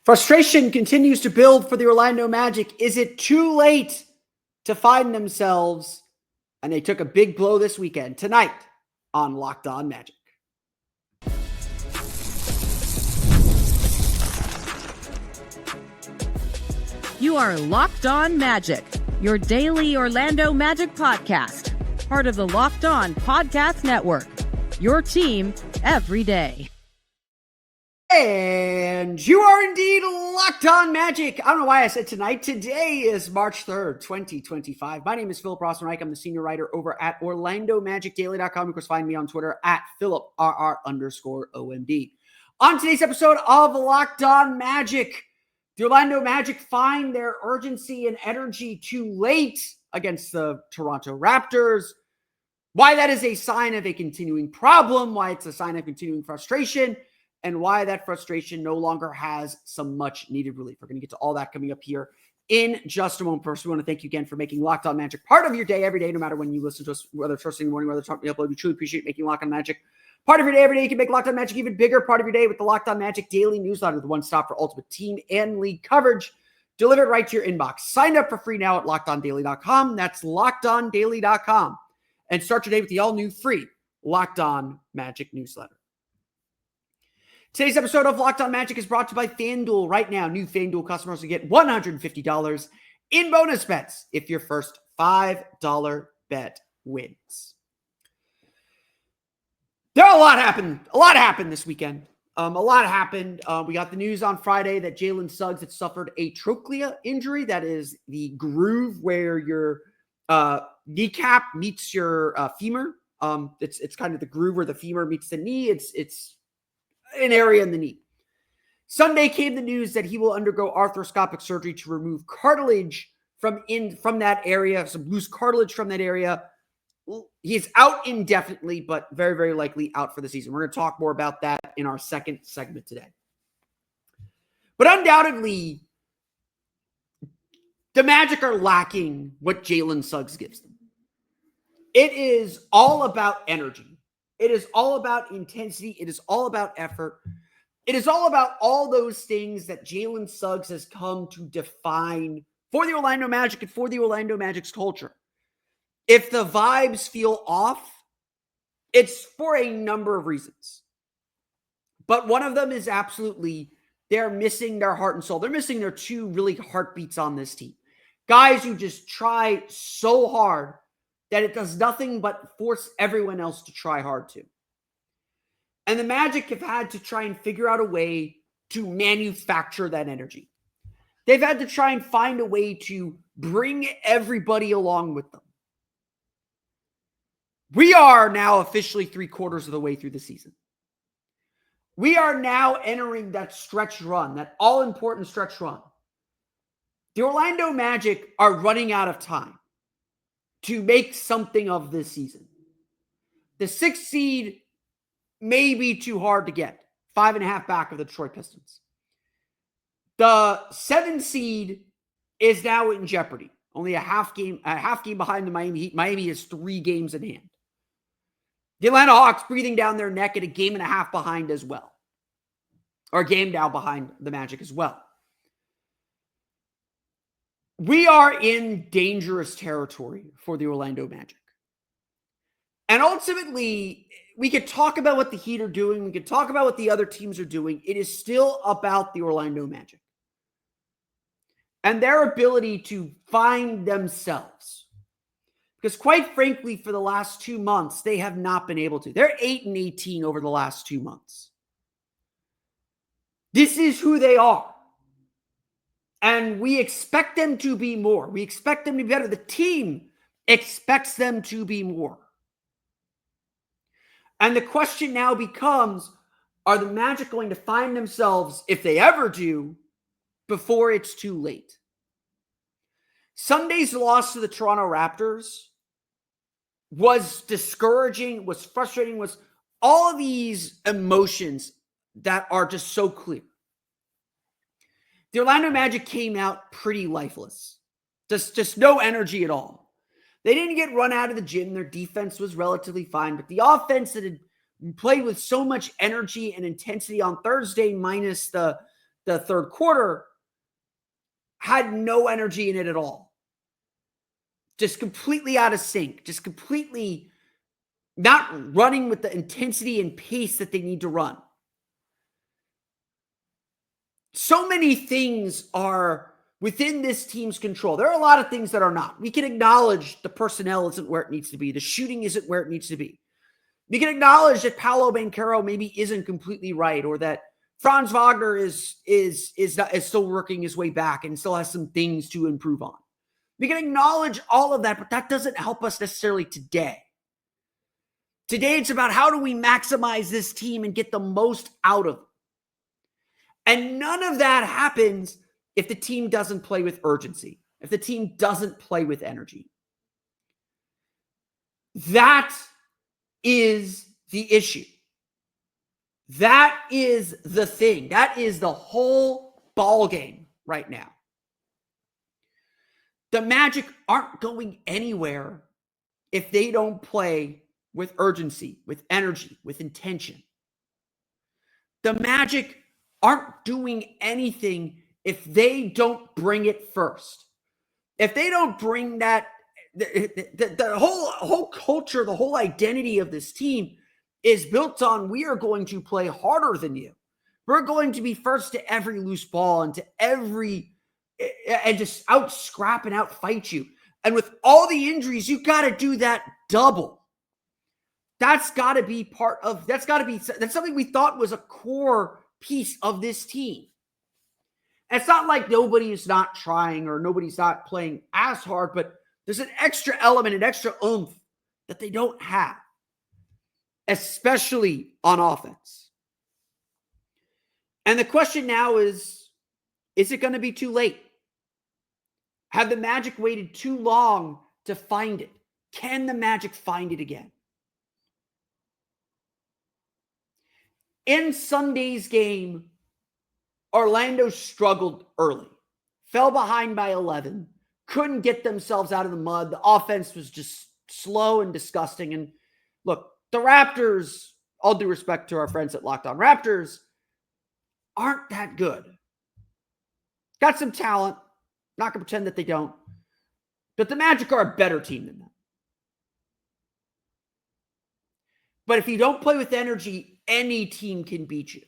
Frustration continues to build for the Orlando Magic. Is it too late to find themselves? And they took a big blow this weekend, tonight on Locked On Magic. You are Locked On Magic, your daily Orlando Magic podcast. Part of the Locked On Podcast Network, your team every day. And you are indeed Locked On Magic. I don't know why I said tonight. Today is March 3rd, 2025. My name is Philip Rossman-Reich. I'm the senior writer over at OrlandoMagicDaily.com. You can find me on Twitter at PhilipRR_OMD. On today's episode of Locked On Magic, the Orlando Magic find their urgency and energy too late against the Toronto Raptors. Why that is a sign of a continuing problem, why it's a sign of continuing frustration, and why that frustration no longer has some much needed relief. We're going to get to all that coming up here in just a moment. First, we want to thank you again for making Locked On Magic part of your day every day, no matter when you listen to us, whether it's first thing in the morning, whether it's something we upload. We truly appreciate making Locked On Magic part of your day every day. You can make Locked On Magic even bigger part of your day with the Locked On Magic Daily Newsletter, the one stop for ultimate team and league coverage, delivered right to your inbox. Sign up for free now at LockedOnDaily.com. That's LockedOnDaily.com. And start your day with the all-new free Locked On Magic newsletter. Today's episode of Locked On Magic is brought to you by FanDuel. Right now, new FanDuel customers will get $150 in bonus bets if your first $5 bet wins. A lot happened this weekend. A lot happened. We got the news on Friday that Jalen Suggs had suffered a trochlea injury. That is the groove where your kneecap meets your femur. It's kind of the groove where the femur meets the knee. It's an area in the knee. Sunday came the news that he will undergo arthroscopic surgery to remove cartilage from that area, some loose cartilage from that area. He is out indefinitely, but very, very likely out for the season. We're going to talk more about that in our second segment today. But undoubtedly, the Magic are lacking what Jalen Suggs gives them. It is all about energy. It is all about intensity. It is all about effort. It is all about all those things that Jalen Suggs has come to define for the Orlando Magic and for the Orlando Magic's culture. If the vibes feel off, it's for a number of reasons. But one of them is absolutely they're missing their heart and soul. They're missing their two really heartbeats on this team. Guys who just try so hard that it does nothing but force everyone else to try hard too. And the Magic have had to try and figure out a way to manufacture that energy. They've had to try and find a way to bring everybody along with them. We are now officially 3/4 of the way through the season. We are now entering that stretch run, that all-important stretch run. The Orlando Magic are running out of time to make something of this season. The 6th seed may be too hard to get. 5.5 back of the Detroit Pistons. The 7th seed is now in jeopardy. Only a half game behind the Miami Heat. Miami has 3 games in hand. The Atlanta Hawks breathing down their neck at a 1.5 behind as well. Or a game down behind the Magic as well. We are in dangerous territory for the Orlando Magic. And ultimately, we could talk about what the Heat are doing. We could talk about what the other teams are doing. It is still about the Orlando Magic and their ability to find themselves. Because quite frankly, for the last 2 months, they have not been able to. They're 8-18 over the last 2 months. This is who they are. And we expect them to be more. We expect them to be better. The team expects them to be more. And the question now becomes, are the Magic going to find themselves, if they ever do, before it's too late? Sunday's loss to the Toronto Raptors was discouraging, was frustrating, was all of these emotions that are just so clear. The Orlando Magic came out pretty lifeless. Just no energy at all. They didn't get run out of the gym. Their defense was relatively fine, but the offense that had played with so much energy and intensity on Thursday, minus the the third quarter had no energy in it at all. Just completely out of sync, just completely not running with the intensity and pace that they need to run. So many things are within this team's control. There are a lot of things that are not. We can acknowledge the personnel isn't where it needs to be. The shooting isn't where it needs to be. We can acknowledge that Paolo Banchero maybe isn't completely right, or that Franz Wagner is still working his way back and still has some things to improve on. We can acknowledge all of that, but that doesn't help us necessarily today. Today, it's about how do we maximize this team and get the most out of it. And none of that happens if the team doesn't play with urgency, if the team doesn't play with energy. That is the issue. That is the thing. That is the whole ball game right now. The Magic aren't going anywhere if they don't play with urgency, with energy, with intention. The Magic aren't doing anything if they don't bring it first. If they don't bring that, the whole culture, the whole identity of this team is built on, we are going to play harder than you. We're going to be first to every loose ball and just out scrap and out fight you. And with all the injuries, you got to do that double. That's got to be that's something we thought was a core piece of this team. It's not like nobody is not trying or nobody's not playing as hard, but there's an extra element, an extra oomph that they don't have, especially on offense. And the question now is it going to be too late? Have the Magic waited too long to find it? Can the Magic find it again? In Sunday's game, Orlando struggled early, fell behind by 11, couldn't get themselves out of the mud. The offense was just slow and disgusting. And look, the Raptors, all due respect to our friends at Locked On Raptors, aren't that good. Got some talent. Not going to pretend that they don't. But the Magic are a better team than them. But if you don't play with energy, any team can beat you.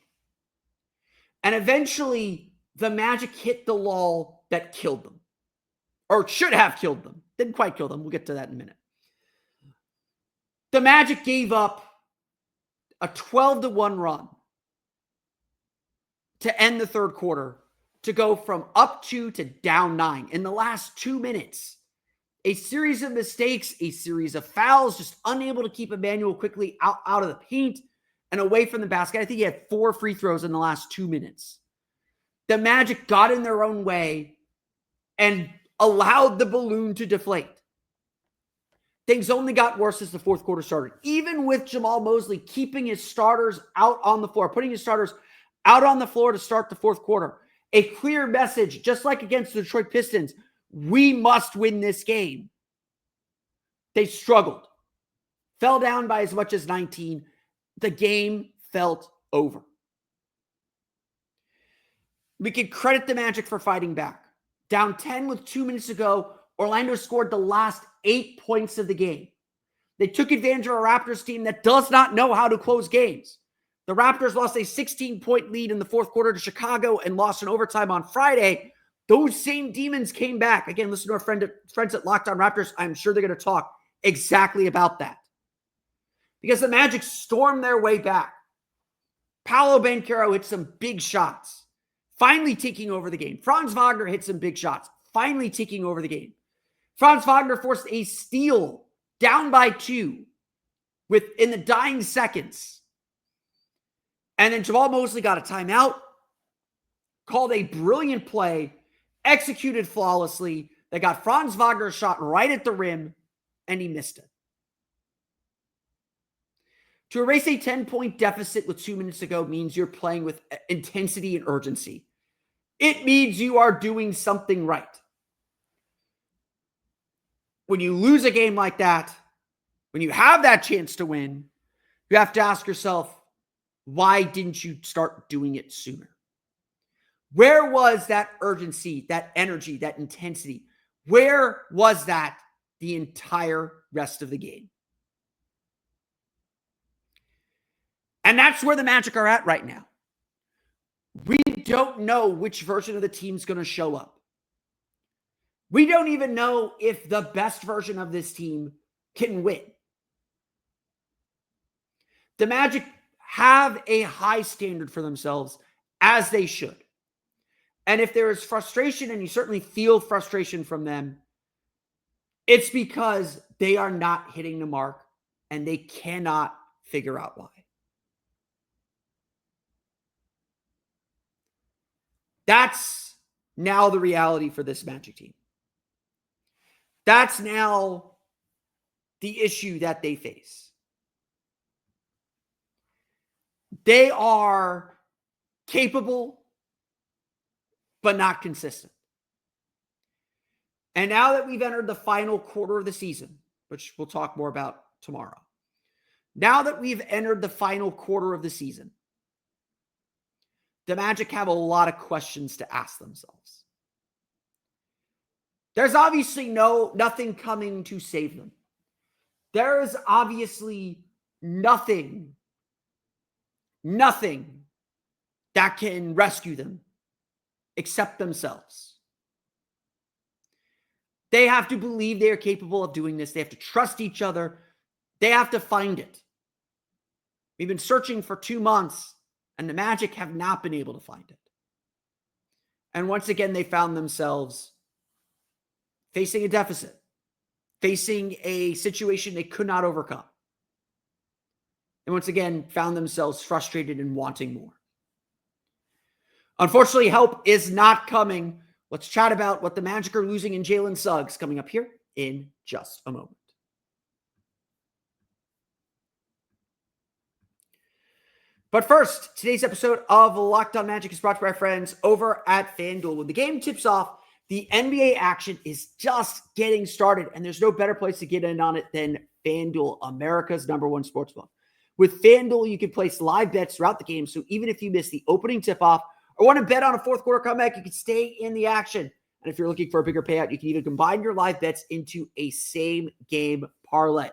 And eventually, the Magic hit the lull that killed them. Or should have killed them. Didn't quite kill them. We'll get to that in a minute. The Magic gave up a 12-1 run to end the third quarter, to go from up 2 to down 9 in the last 2 minutes. A series of mistakes, a series of fouls, just unable to keep Emmanuel quickly out of the paint and away from the basket. I think he had 4 free throws in the last 2 minutes. The Magic got in their own way and allowed the balloon to deflate. Things only got worse as the fourth quarter started. Even with Jamal Mosley keeping his starters out on the floor, putting his starters out on the floor to start the fourth quarter. A clear message, just like against the Detroit Pistons, we must win this game. They struggled. Fell down by as much as 19. The game felt over. We can credit the Magic for fighting back. Down 10 with 2 minutes to go, Orlando scored the last 8 points of the game. They took advantage of a Raptors team that does not know how to close games. The Raptors lost a 16-point lead in the fourth quarter to Chicago and lost in overtime on Friday. Those same demons came back. Again, listen to our friends at Locked On Raptors. I'm sure they're going to talk exactly about that. Because the Magic stormed their way back. Paolo Banchero hit some big shots, finally taking over the game. Franz Wagner hit some big shots, finally taking over the game. Franz Wagner forced a steal down by 2 in the dying seconds. And then Jamal Mosley got a timeout, called a brilliant play, executed flawlessly. They got Franz Wagner shot right at the rim, and he missed it. To erase a 10-point deficit with 2 minutes to go means you're playing with intensity and urgency. It means you are doing something right. When you lose a game like that, when you have that chance to win, you have to ask yourself, why didn't you start doing it sooner? Where was that urgency, that energy, that intensity? Where was that the entire rest of the game? And that's where the Magic are at right now. We don't know which version of the team's going to show up. We don't even know if the best version of this team can win. The Magic have a high standard for themselves, as they should. And if there is frustration, and you certainly feel frustration from them, it's because they are not hitting the mark and they cannot figure out why. That's now the reality for this Magic team. That's now the issue that they face. They are capable, but not consistent. And now that we've entered the final quarter of the season, which we'll talk more about tomorrow, now that we've entered the final quarter of the season, the Magic have a lot of questions to ask themselves. There's obviously nothing coming to save them. There is obviously nothing that can rescue them except themselves. They have to believe they are capable of doing this. They have to trust each other. They have to find it. We've been searching for 2 months, and the Magic have not been able to find it. And once again, they found themselves facing a deficit, facing a situation they could not overcome. And once again, found themselves frustrated and wanting more. Unfortunately, help is not coming. Let's chat about what the Magic are losing in Jalen Suggs coming up here in just a moment. But first, today's episode of Locked On Magic is brought to you by our friends over at FanDuel. When the game tips off, the NBA action is just getting started, and there's no better place to get in on it than FanDuel, America's #1 sportsbook. With FanDuel, you can place live bets throughout the game, so even if you miss the opening tip-off or want to bet on a fourth quarter comeback, you can stay in the action. And if you're looking for a bigger payout, you can even combine your live bets into a same-game parlay.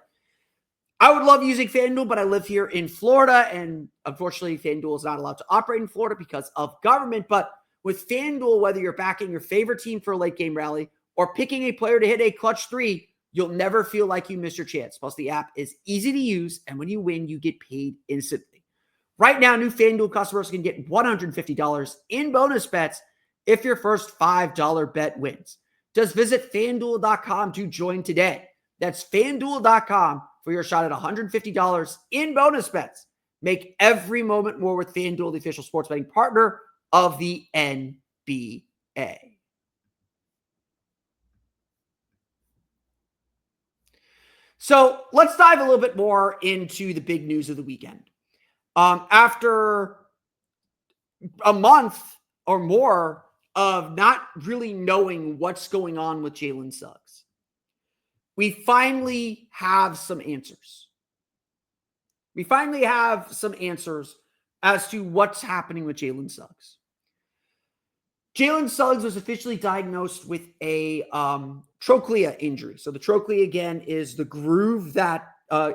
I would love using FanDuel, but I live here in Florida, and unfortunately, FanDuel is not allowed to operate in Florida because of government. But with FanDuel, whether you're backing your favorite team for a late-game rally or picking a player to hit a clutch three, you'll never feel like you missed your chance. Plus, the app is easy to use, and when you win, you get paid instantly. Right now, new FanDuel customers can get $150 in bonus bets if your first $5 bet wins. Just visit FanDuel.com to join today. That's FanDuel.com for your shot at $150 in bonus bets. Make every moment more with FanDuel, the official sports betting partner of the NBA. So let's dive a little bit more into the big news of the weekend. After a month or more of not really knowing what's going on with Jalen Suggs, we finally have some answers. We finally have some answers as to what's happening with Jalen Suggs. Jalen Suggs was officially diagnosed with a trochlea injury. So the trochlea, again, is the groove that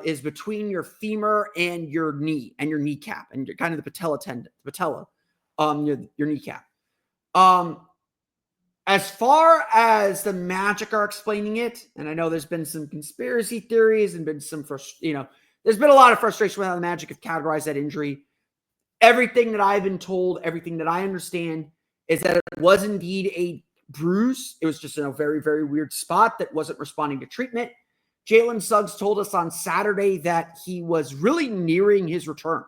is between your femur and your knee and your kneecap and kind of the patella, your kneecap. As far as the Magic are explaining it, and I know there's been some conspiracy theories and been some, there's been a lot of frustration with how the Magic have categorized that injury. Everything that I've been told, everything that I understand is that it was indeed a bruise. It was just in a very, very weird spot that wasn't responding to treatment. Jalen Suggs told us on Saturday that he was really nearing his return.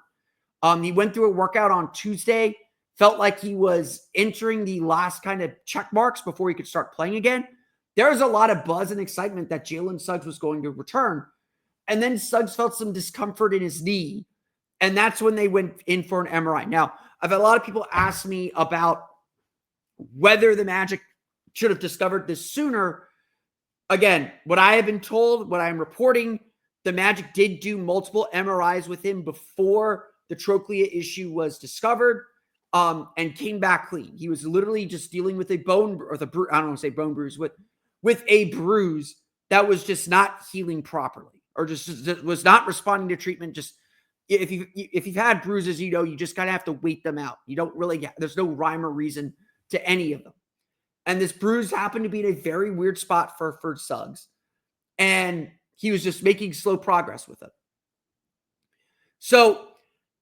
He went through a workout on Tuesday, felt like he was entering the last kind of check marks before he could start playing again. There was a lot of buzz and excitement that Jalen Suggs was going to return. And then Suggs felt some discomfort in his knee. And that's when they went in for an MRI. Now, I've had a lot of people ask me about whether the Magic should have discovered this sooner. Again, what I have been told, what I'm reporting, the Magic did do multiple MRIs with him before the trochlea issue was discovered. and came back clean. He was literally just dealing with a bone or I don't want to say bone bruise, with a bruise that was just not healing properly, or just was not responding to treatment. Just if you've had bruises, you just kind of have to wait them out. You don't really there's no rhyme or reason to any of them. And this bruise happened to be in a very weird spot for Suggs, and he was just making slow progress with it. So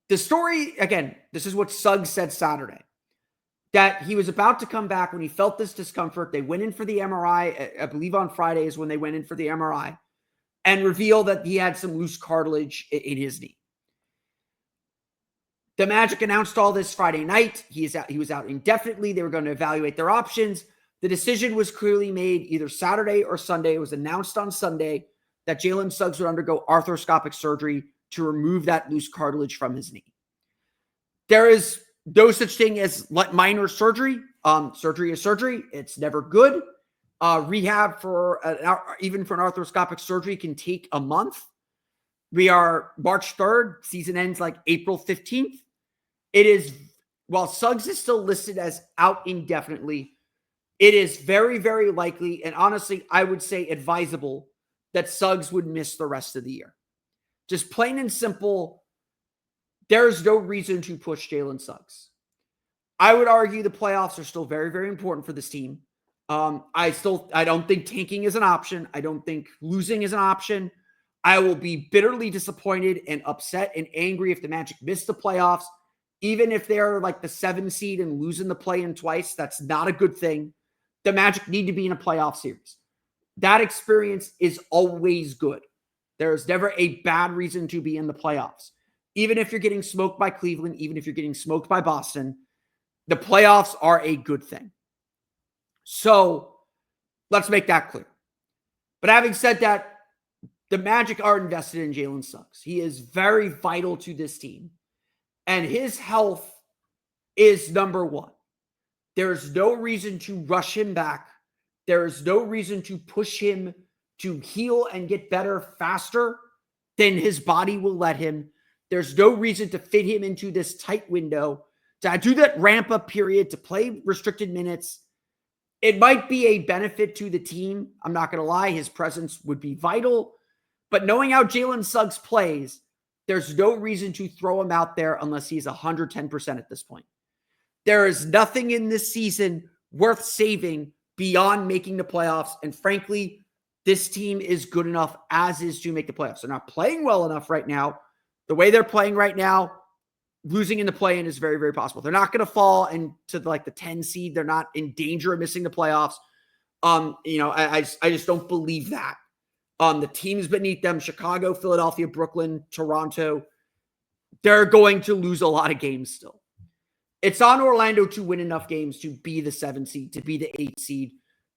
the story, again, this is what Suggs said Saturday, that he was about to come back when he felt this discomfort. They went in for the MRI, I believe on Friday is when they went in for the MRI, and revealed that he had some loose cartilage in his knee. The Magic announced all this Friday night. He was out indefinitely. They were going to evaluate their options. The decision was clearly made either Saturday or Sunday. It was announced on Sunday that Jalen Suggs would undergo arthroscopic surgery to remove that loose cartilage from his knee. There is no such thing as minor surgery. Surgery is surgery. It's never good. Rehab even for an arthroscopic surgery can take a month. We are March 3rd. Season ends like April 15th. While Suggs is still listed as out indefinitely, it is very, very likely, and honestly, I would say advisable, that Suggs would miss the rest of the year. Just plain and simple, there's no reason to push Jalen Suggs. I would argue the playoffs are still very, very important for this team. I don't think tanking is an option. I don't think losing is an option. I will be bitterly disappointed and upset and angry if the Magic miss the playoffs, even if they're like the 7 seed and losing the play-in twice. That's not a good thing. The Magic need to be in a playoff series. That experience is always good. There's never a bad reason to be in the playoffs. Even if you're getting smoked by Cleveland, even if you're getting smoked by Boston, the playoffs are a good thing. So let's make that clear. But having said that, the Magic are invested in Jalen Suggs. He is very vital to this team. And his health is number one. There's no reason to rush him back. There is no reason to push him to heal and get better faster than his body will let him. There's no reason to fit him into this tight window, to do that ramp up period, to play restricted minutes. It might be a benefit to the team. I'm not going to lie. His presence would be vital. But knowing how Jalen Suggs plays, there's no reason to throw him out there unless he's 110% at this point. There is nothing in this season worth saving beyond making the playoffs. And frankly, this team is good enough as is to make the playoffs. They're not playing well enough right now. The way they're playing right now, losing in the play-in is very, very possible. They're not going to fall into like the 10 seed. They're not in danger of missing the playoffs. I just don't believe that. The teams beneath them, Chicago, Philadelphia, Brooklyn, Toronto, they're going to lose a lot of games still. It's on Orlando to win enough games to be the 7 seed, to be the 8 seed.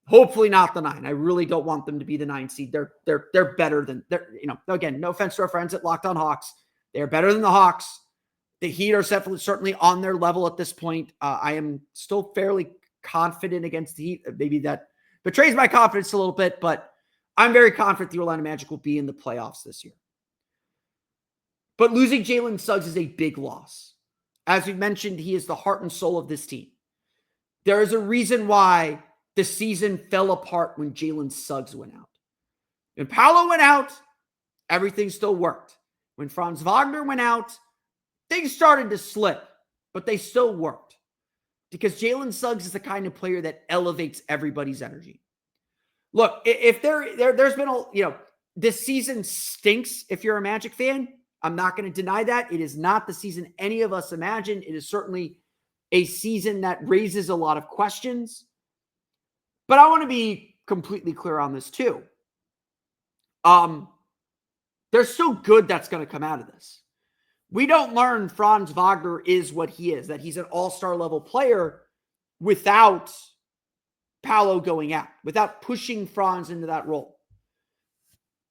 Hopefully not the 9. I really don't want them to be the 9 seed. They're better than, again, no offense to our friends at Locked On Hawks. They're better than the Hawks. The Heat are certainly on their level at this point. I am still fairly confident against the Heat. Maybe that betrays my confidence a little bit, but I'm very confident the Orlando Magic will be in the playoffs this year. But losing Jalen Suggs is a big loss. As we mentioned, he is the heart and soul of this team. There is a reason why the season fell apart when Jalen Suggs went out. When Paolo went out, everything still worked. When Franz Wagner went out, things started to slip, but they still worked. Because Jalen Suggs is the kind of player that elevates everybody's energy. Look, if there's been this season stinks if you're a Magic fan. I'm not going to deny that. It is not the season any of us imagined. It is certainly a season that raises a lot of questions. But I want to be completely clear on this too. There's still good that's going to come out of this. We don't learn Franz Wagner is what he is, that he's an all-star level player without Paolo going out, without pushing Franz into that role.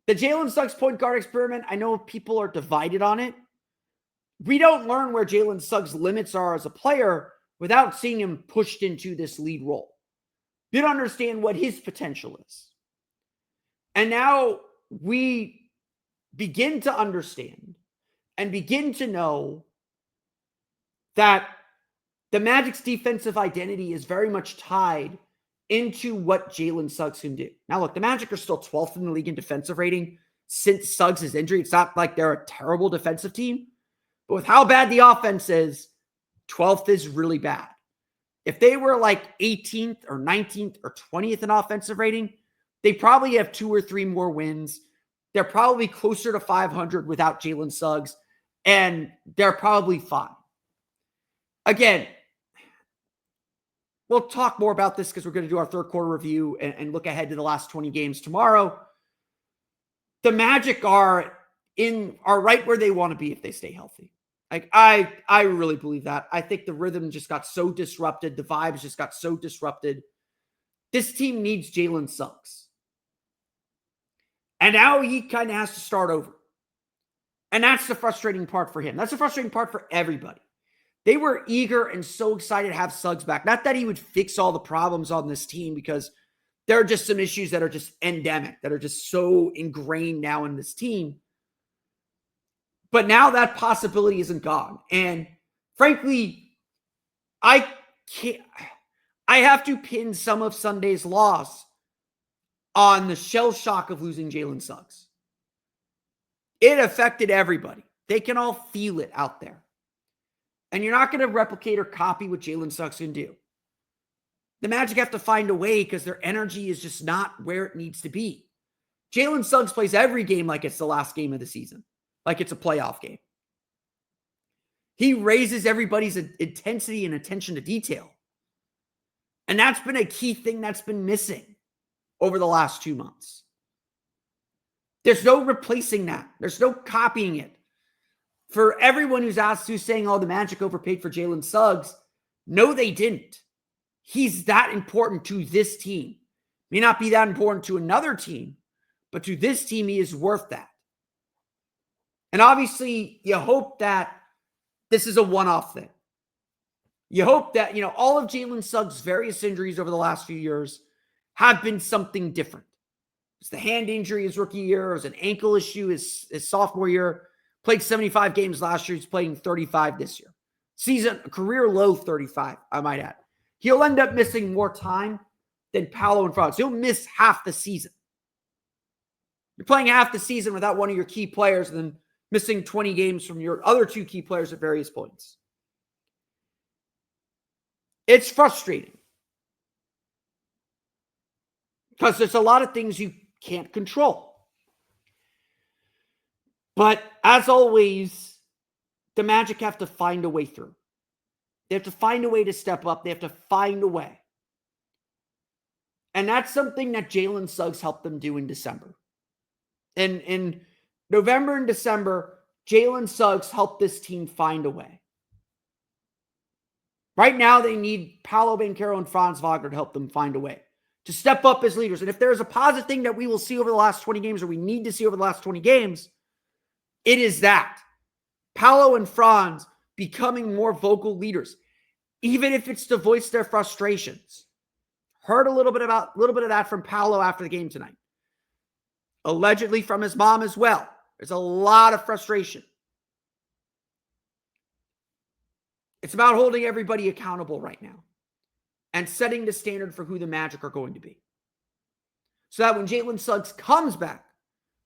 The Jalen Suggs point guard experiment, I know people are divided on it. We don't learn where Jalen Suggs' limits are as a player without seeing him pushed into this lead role. You don't understand what his potential is. And now we begin to understand and begin to know that the Magic's defensive identity is very much tied into what Jalen Suggs can do. Now, look, the Magic are still 12th in the league in defensive rating since Suggs' injury. It's not like they're a terrible defensive team, but with how bad the offense is, 12th is really bad. If they were like 18th or 19th or 20th in offensive rating, they probably have 2 or 3 more wins. They're probably closer to 500 without Jalen Suggs, and they're probably fine. Again, we'll talk more about this because we're going to do our third quarter review and look ahead to the last 20 games tomorrow. The Magic are right where they want to be if they stay healthy. Like I really believe that. I think the rhythm just got so disrupted. The vibes just got so disrupted. This team needs Jalen Suggs. And now he kind of has to start over. And that's the frustrating part for him. That's the frustrating part for everybody. They were eager and so excited to have Suggs back. Not that he would fix all the problems on this team, because there are just some issues that are just endemic, that are just so ingrained now in this team. But now that possibility isn't gone. And frankly, I have to pin some of Sunday's loss on the shell shock of losing Jalen Suggs. It affected everybody. They can all feel it out there. And you're not going to replicate or copy what Jalen Suggs can do. The Magic have to find a way because their energy is just not where it needs to be. Jalen Suggs plays every game like it's the last game of the season, like it's a playoff game. He raises everybody's intensity and attention to detail. And that's been a key thing that's been missing over the last 2 months. There's no replacing that. There's no copying it. For everyone who's saying, oh, the Magic overpaid for Jalen Suggs, no, they didn't. He's that important to this team. May not be that important to another team, but to this team, he is worth that. And obviously, you hope that this is a one-off thing. You hope that, all of Jalen Suggs' various injuries over the last few years have been something different. It's the hand injury his rookie year. It was an ankle issue his sophomore year. Played 75 games last year. He's playing 35 this year. Season, career low 35, I might add. He'll end up missing more time than Paolo and Franz. He'll miss half the season. You're playing half the season without one of your key players and then missing 20 games from your other 2 key players at various points. It's frustrating because there's a lot of things you can't control. But as always, the Magic have to find a way through. They have to find a way to step up. They have to find a way. And that's something that Jalen Suggs helped them do in December. In November and December, Jalen Suggs helped this team find a way. Right now, they need Paolo, Banchero, and Franz Wagner to help them find a way, to step up as leaders. And if there's a positive thing that we will see over the last 20 games, or we need to see over the last 20 games, it is that. Paolo and Franz becoming more vocal leaders, even if it's to voice their frustrations. Heard a little bit of that from Paolo after the game tonight. Allegedly from his mom as well. There's a lot of frustration. It's about holding everybody accountable right now and setting the standard for who the Magic are going to be. So that when Jalen Suggs comes back,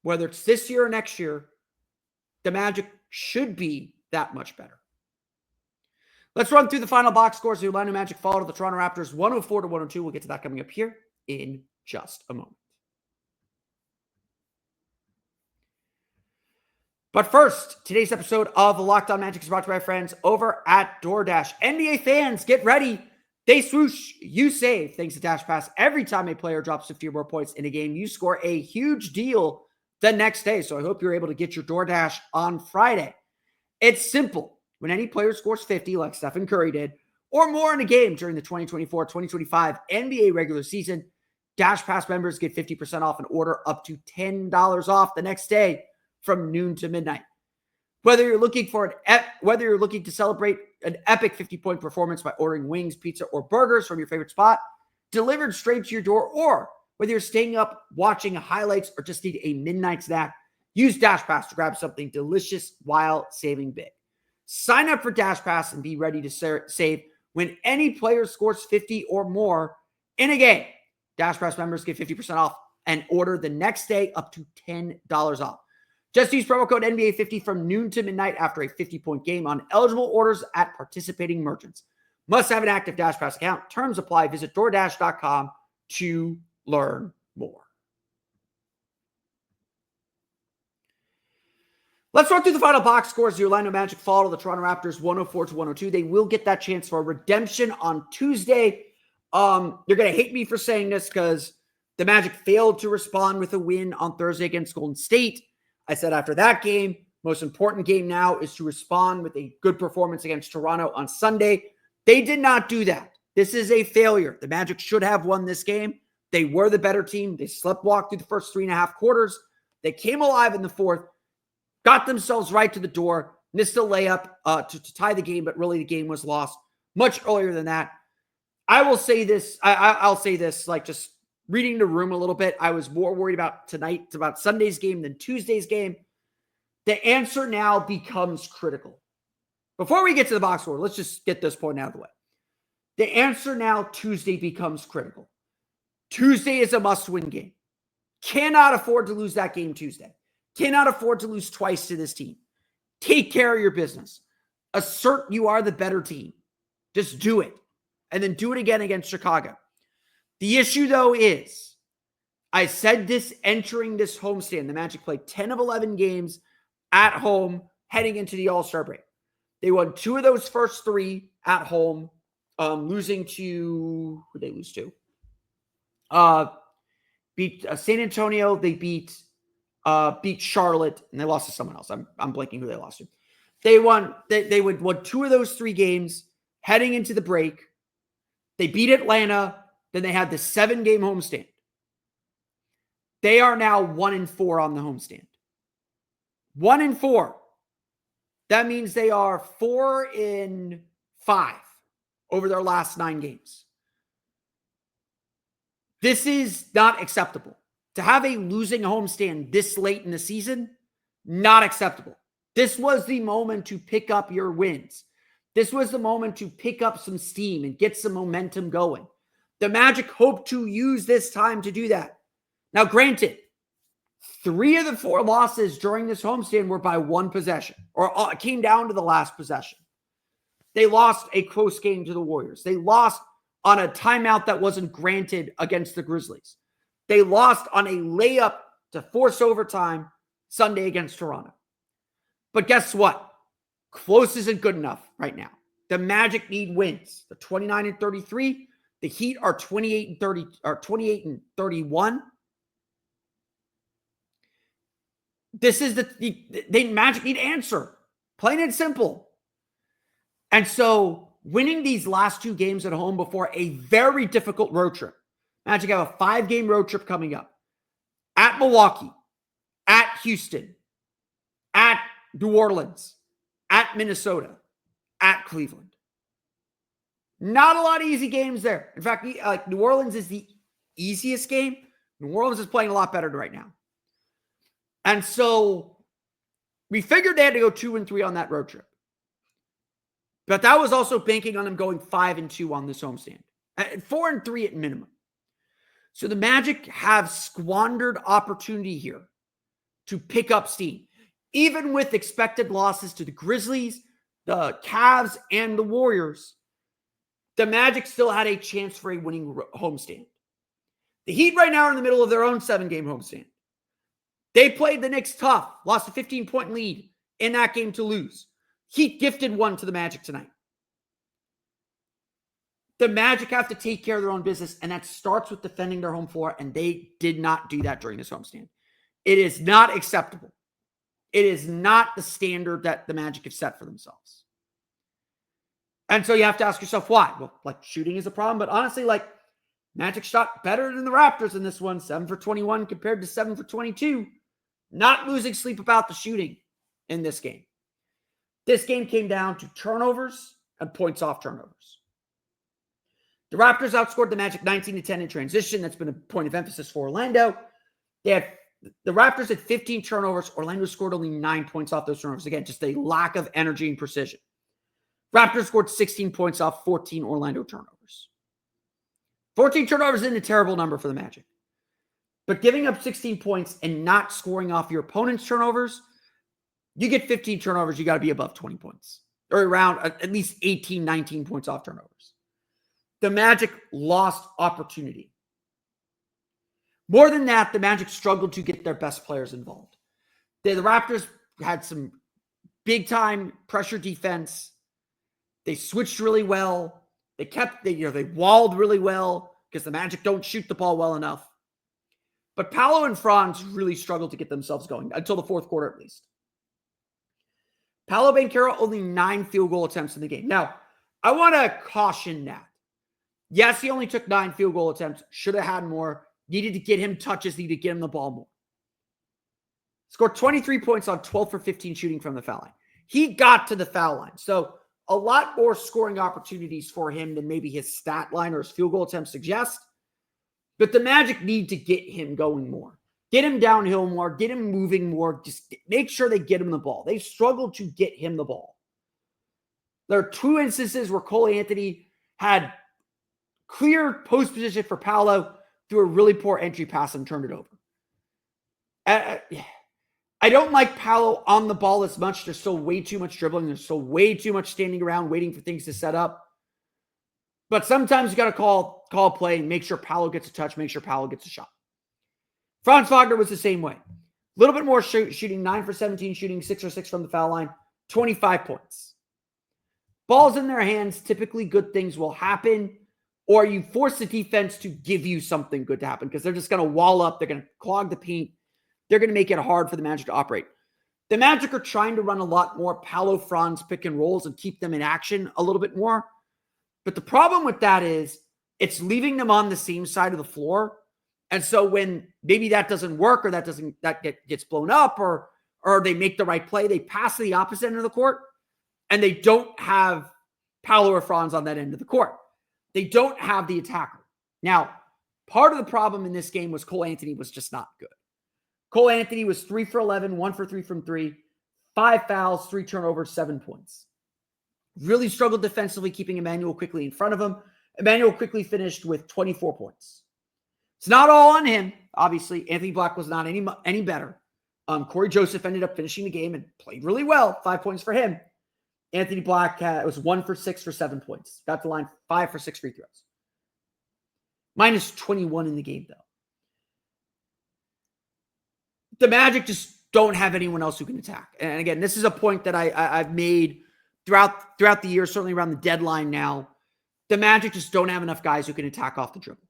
whether it's this year or next year, the Magic should be that much better. Let's run through the final box scores. The Orlando Magic fall to the Toronto Raptors 104-102. We'll get to that coming up here in just a moment. But first, today's episode of Locked On Magic is brought to you by friends over at DoorDash. NBA fans, get ready. They swoosh, you save. Thanks to Dash Pass, every time a player drops 50 or more points in a game, you score a huge deal the next day. So I hope you're able to get your DoorDash on Friday. It's simple. When any player scores 50, like Stephen Curry did, or more in a game during the 2024-2025 NBA regular season, Dash Pass members get 50% off an order up to $10 off the next day from noon to midnight. Whether you're looking to celebrate an epic 50-point performance by ordering wings, pizza, or burgers from your favorite spot, delivered straight to your door, or whether you're staying up watching highlights or just need a midnight snack, use Dash Pass to grab something delicious while saving big. Sign up for Dash Pass and be ready to save when any player scores 50 or more in a game. Dash Pass members get 50% off and order the next day up to $10 off. Just use promo code NBA50 from noon to midnight after a 50-point game on eligible orders at participating merchants. Must have an active Dash Pass account. Terms apply. Visit DoorDash.com to learn more. Let's run through the final box scores. The Orlando Magic fall to the Toronto Raptors 104-102. They will get that chance for redemption on Tuesday. You're going to hate me for saying this because the Magic failed to respond with a win on Thursday against Golden State. I said after that game, most important game now is to respond with a good performance against Toronto on Sunday. They did not do that. This is a failure. The Magic should have won this game. They were the better team. They sleptwalked through the first 3.5 quarters. They came alive in the fourth. Got themselves right to the door, missed a layup to tie the game, but really the game was lost much earlier than that. I will say this. I'll say this, like just reading the room a little bit. I was more worried about tonight, about Sunday's game than Tuesday's game. The answer now becomes critical. Before we get to the box score, let's just get this point out of the way. The answer now Tuesday becomes critical. Tuesday is a must-win game. Cannot afford to lose that game Tuesday. Cannot afford to lose twice to this team. Take care of your business. Assert you are the better team. Just do it. And then do it again against Chicago. The issue, though, is I said this entering this homestand. The Magic played 10 of 11 games at home heading into the All-Star break. They won 2 of those first 3 at home, losing to – who did they lose to? Beat San Antonio. They beat Charlotte, and they lost to someone else. I'm blanking who they lost to. They won 2 of those 3 games heading into the break. They beat Atlanta. Then they had the 7-game homestand. They are now 1-4 on the homestand. 1-4. That means they are 4-5 over their last 9 games. This is not acceptable. To have a losing homestand this late in the season, not acceptable. This was the moment to pick up your wins. This was the moment to pick up some steam and get some momentum going. The Magic hope to use this time to do that. Now, granted, 3 of the 4 losses during this homestand were by 1 possession, or it came down to the last possession. They lost a close game to the Warriors. They lost on a timeout that wasn't granted against the Grizzlies. They lost on a layup to force overtime Sunday against Toronto. But guess what? Close isn't good enough right now. The Magic need wins. They're 29-33. The Heat are 28-31. This is the Magic need answer. Plain and simple. And so winning these last 2 games at home before a very difficult road trip. Magic have a 5-game road trip coming up. At Milwaukee, at Houston, at New Orleans, at Minnesota, at Cleveland. Not a lot of easy games there. In fact, New Orleans is the easiest game. New Orleans is playing a lot better right now. And so we figured they had to go 2-3 on that road trip. But that was also banking on them going 5-2 on this homestand. 4-3 at minimum. So the Magic have squandered opportunity here to pick up steam. Even with expected losses to the Grizzlies, the Cavs, and the Warriors, the Magic still had a chance for a winning homestand. The Heat right now are in the middle of their own 7-game homestand. They played the Knicks tough, lost a 15-point lead in that game to lose. Heat gifted one to the Magic tonight. The Magic have to take care of their own business, and that starts with defending their home floor, and they did not do that during this homestand. It is not acceptable. It is not the standard that the Magic have set for themselves. And so you have to ask yourself why. Well, shooting is a problem, but honestly, Magic shot better than the Raptors in this one, 7 for 21 compared to 7 for 22. Not losing sleep about the shooting in this game. This game came down to turnovers and points off turnovers. The Raptors outscored the Magic 19-10 in transition. That's been a point of emphasis for Orlando. The Raptors had 15 turnovers. Orlando scored only 9 points off those turnovers. Again, just a lack of energy and precision. Raptors scored 16 points off 14 Orlando turnovers. 14 turnovers isn't a terrible number for the Magic. But giving up 16 points and not scoring off your opponent's turnovers, you get 15 turnovers, you got to be above 20 points. Or around at least 18, 19 points off turnovers. The Magic lost opportunity. More than that, the Magic struggled to get their best players involved. The Raptors had some big-time pressure defense. They switched really well. They walled really well because the Magic don't shoot the ball well enough. But Paolo and Franz really struggled to get themselves going, until the fourth quarter at least. Paolo Banchero, only 9 field goal attempts in the game. Now, I want to caution that. Yes, he only took 9 field goal attempts. Should have had more. Needed to get him touches. Needed to get him the ball more. Scored 23 points on 12 for 15 shooting from the foul line. He got to the foul line. So a lot more scoring opportunities for him than maybe his stat line or his field goal attempts suggest. But the Magic need to get him going more. Get him downhill more. Get him moving more. Just make sure they get him the ball. They struggled to get him the ball. There are 2 instances where Cole Anthony had clear post position for Paolo, threw a really poor entry pass and turned it over. I don't like Paolo on the ball as much. There's still way too much dribbling. There's still way too much standing around waiting for things to set up. But sometimes you got to call a play and make sure Paolo gets a touch, make sure Paolo gets a shot. Franz Wagner was the same way. A little bit more shooting, 9 for 17 shooting, 6 for 6 from the foul line, 25 points. Balls in their hands, typically good things will happen, or you force the defense to give you something good to happen because they're just going to wall up. They're going to clog the paint. They're going to make it hard for the Magic to operate. The Magic are trying to run a lot more Paolo Franz pick and rolls and keep them in action a little bit more. But the problem with that is it's leaving them on the same side of the floor. And so when maybe that doesn't work or that gets blown up or they make the right play, they pass to the opposite end of the court and they don't have Paolo or Franz on that end of the court. They don't have the attacker. Now, part of the problem in this game was Cole Anthony was just not good. Cole Anthony was 3 for 11, 1 for 3 from 3, 5 fouls, 3 turnovers, 7 points. Really struggled defensively, keeping Emmanuel Quickley in front of him. Emmanuel Quickley finished with 24 points. It's not all on him. Obviously, Anthony Black was not any better. Corey Joseph ended up finishing the game and played really well. 5 points for him. Anthony Black was 1 for 6 for 7 points. Got the line 5 for 6 free throws. Minus 21 in the game, though. The Magic just don't have anyone else who can attack. And again, this is a point that I've made throughout the year, certainly around the deadline now. The Magic just don't have enough guys who can attack off the dribble.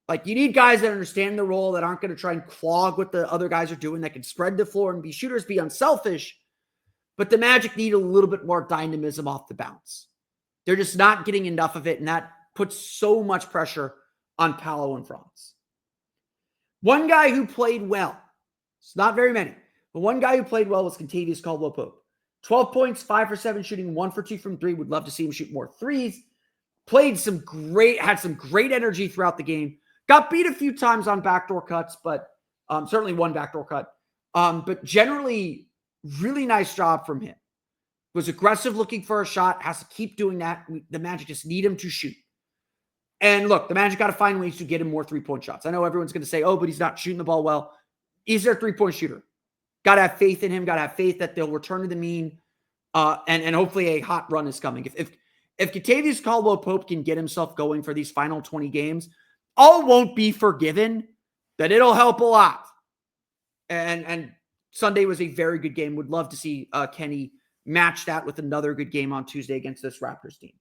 Like, you need guys that understand the role, that aren't going to try and clog what the other guys are doing, that can spread the floor and be shooters, be unselfish. But the Magic need a little bit more dynamism off the bounce. They're just not getting enough of it, and that puts so much pressure on Paolo and Franz. One guy who played well, it's not very many, but one guy who played well was Kentavious Caldwell-Pope. 12 points, 5 for 7 shooting, 1 for 2 from 3. Would love to see him shoot more threes. Had some great energy throughout the game. Got beat a few times on backdoor cuts, but certainly one backdoor cut. But generally, really nice job from him. Was aggressive looking for a shot, has to keep doing that. The Magic just need him to shoot. And look, the Magic got to find ways to get him more three-point shots. I know everyone's going to say, oh, but he's not shooting the ball well. He's their three-point shooter. Got to have faith in him. Got to have faith that they'll return to the mean. And hopefully a hot run is coming. If Kentavious Caldwell-Pope can get himself going for these final 20 games, all won't be forgiven, but it'll help a lot. And Sunday was a very good game. Would love to see Kenny match that with another good game on Tuesday against this Raptors team.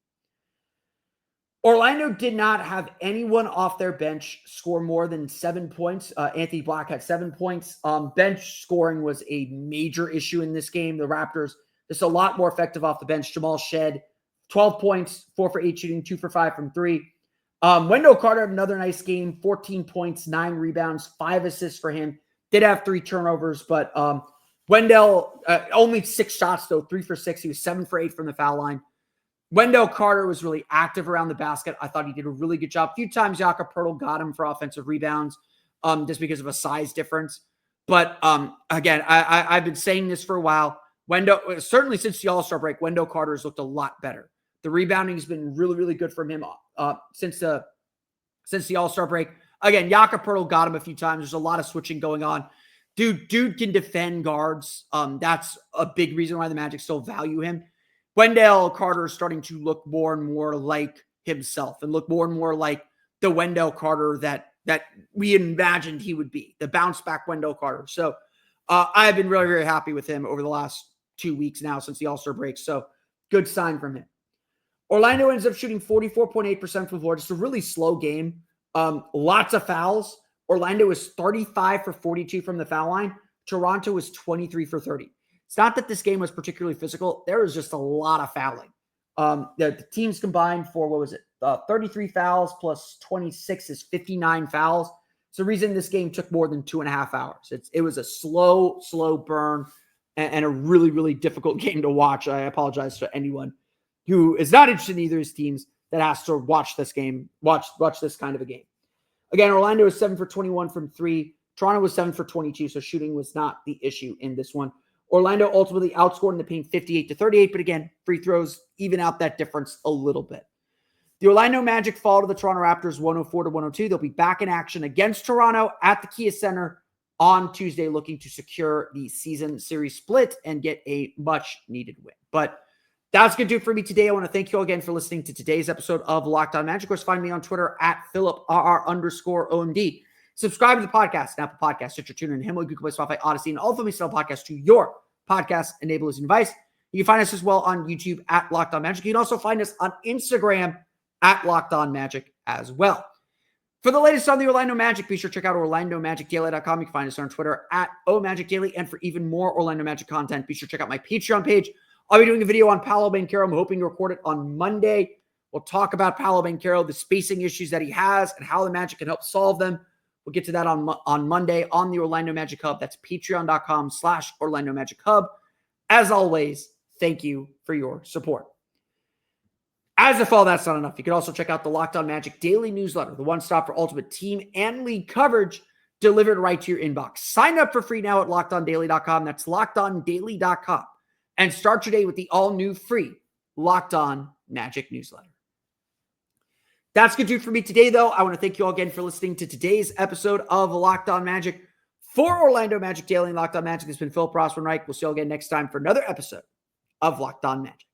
Orlando did not have anyone off their bench score more than 7 points. Anthony Black had 7 points. Bench scoring was a major issue in this game. The Raptors, just a lot more effective off the bench. Jamal Shed, 12 points, 4 for 8 shooting, 2 for 5 from 3. Wendell Carter had another nice game, 14 points, 9 rebounds, 5 assists for him. Did have 3 turnovers, but Wendell, only 6 shots, though, 3 for 6. He was 7 for 8 from the foul line. Wendell Carter was really active around the basket. I thought he did a really good job. A few times Jakob Poeltl got him for offensive rebounds just because of a size difference. But again, I've been saying this for a while. Wendell, certainly since the All-Star break, Wendell Carter has looked a lot better. The rebounding has been really, really good from him since the All-Star break. Again, Jakob Poeltl got him a few times. There's a lot of switching going on. Dude can defend guards. That's a big reason why the Magic still value him. Wendell Carter is starting to look more and more like himself and look more and more like the Wendell Carter that we imagined he would be, the bounce back Wendell Carter. So I've been really, very happy with him over the last 2 weeks now since the All-Star break. So good sign from him. Orlando ends up shooting 44.8% from the floor. Just a really slow game. Lots of fouls. Orlando is 35 for 42 from the foul line. Toronto is 23 for 30. It's not that this game was particularly physical. There was just a lot of fouling. The teams combined for, 33 fouls plus 26 is 59 fouls. It's the reason this game took more than 2.5 hours. It was a slow burn and a really, really difficult game to watch. I apologize to anyone who is not interested in either of these teams that has to watch this game, watch this kind of a game. Again, Orlando was 7 for 21 from 3. Toronto was 7 for 22, so shooting was not the issue in this one. Orlando ultimately outscored in the paint 58-38, but again, free throws even out that difference a little bit. The Orlando Magic fall to the Toronto Raptors 104-102. They'll be back in action against Toronto at the Kia Center on Tuesday, looking to secure the season series split and get a much-needed win. But that's going to do it for me today. I want to thank you all again for listening to today's episode of Locked On Magic. Of course, find me on Twitter at PhilipRR_OMD. Subscribe to the podcast, Apple Podcasts, Stitcher, TuneIn, Himalaya, Google Play, Spotify, Odyssey, and all of them sell podcasts to your podcast enablers and device. You can find us as well on YouTube at Locked On Magic. You can also find us on Instagram at Locked On Magic as well. For the latest on the Orlando Magic, be sure to check out OrlandoMagicDaily.com. You can find us on Twitter at OMagicDaily. And for even more Orlando Magic content, be sure to check out my Patreon page. I'll be doing a video on Paolo Banchero. I'm hoping to record it on Monday. We'll talk about Paolo Banchero, the spacing issues that he has, and how the Magic can help solve them. We'll get to that on Monday on the Orlando Magic Hub. That's patreon.com/Orlando Magic Hub. As always, thank you for your support. As if all that's not enough, you can also check out the Locked On Magic daily newsletter, the one-stop for ultimate team and league coverage delivered right to your inbox. Sign up for free now at LockedOnDaily.com. That's LockedOnDaily.com. And start your day with the all-new free Locked On Magic newsletter. That's going to do it for me today, though. I want to thank you all again for listening to today's episode of Locked On Magic. For Orlando Magic Daily and Locked On Magic, this has been Phil Prosper-Reich. We'll see you all again next time for another episode of Locked On Magic.